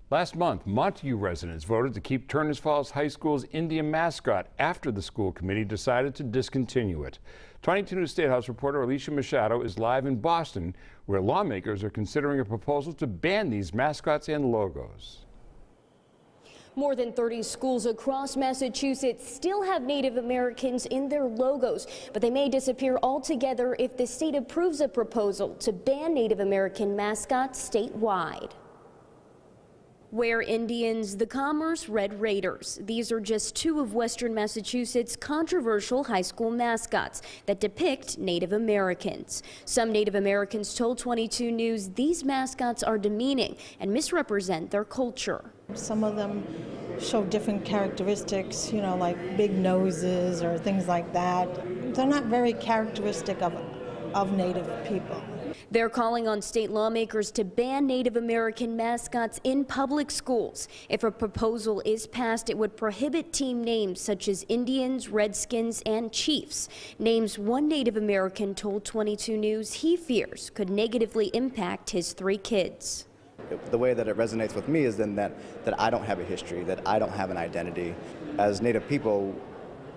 Last month, Montague residents voted to keep Turners Falls High School's Indian mascot after the school committee decided to discontinue it. 22 News State House reporter Alicia Machado is live in Boston, where lawmakers are considering a proposal to ban these mascots and logos. More than 30 schools across Massachusetts still have Native Americans in their logos, but they may disappear altogether if the state approves a proposal to ban Native American mascots statewide. Where Indians, the Commerce Red Raiders. These are just two of Western Massachusetts' controversial high school mascots that depict Native Americans. Some Native Americans told 22 News these mascots are demeaning and misrepresent their culture. Some of them show different characteristics, you know, like big noses or things like that. They're not very characteristic of Native people. They're calling on state lawmakers to ban Native American mascots in public schools. If a proposal is passed, it would prohibit team names such as Indians, Redskins, and Chiefs. Names one Native American told 22 News he fears could negatively impact his 3 kids. The way that it resonates with me is then that I don't have a history, that I don't have an identity. As Native people,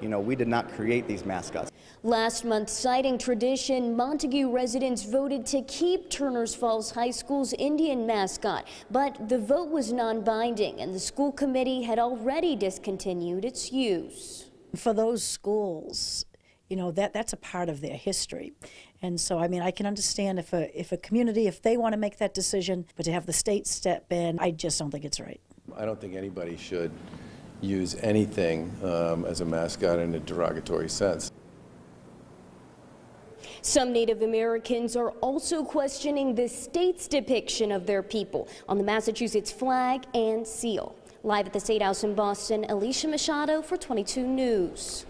you know, we did not create these mascots. Last month, citing tradition, Montague residents voted to keep Turners Falls High School's Indian mascot, but the vote was non-binding and the school committee had already discontinued its use. For those schools, you know, that's a part of their history. And so, I mean, I can understand if a community, if they want to make that decision, but to have the state step in, I just don't think it's right. I don't think anybody should use anything as a mascot in a derogatory sense. Some Native Americans are also questioning the state's depiction of their people on the Massachusetts flag and seal. Live at the State House in Boston, Alicia Machado for 22 News.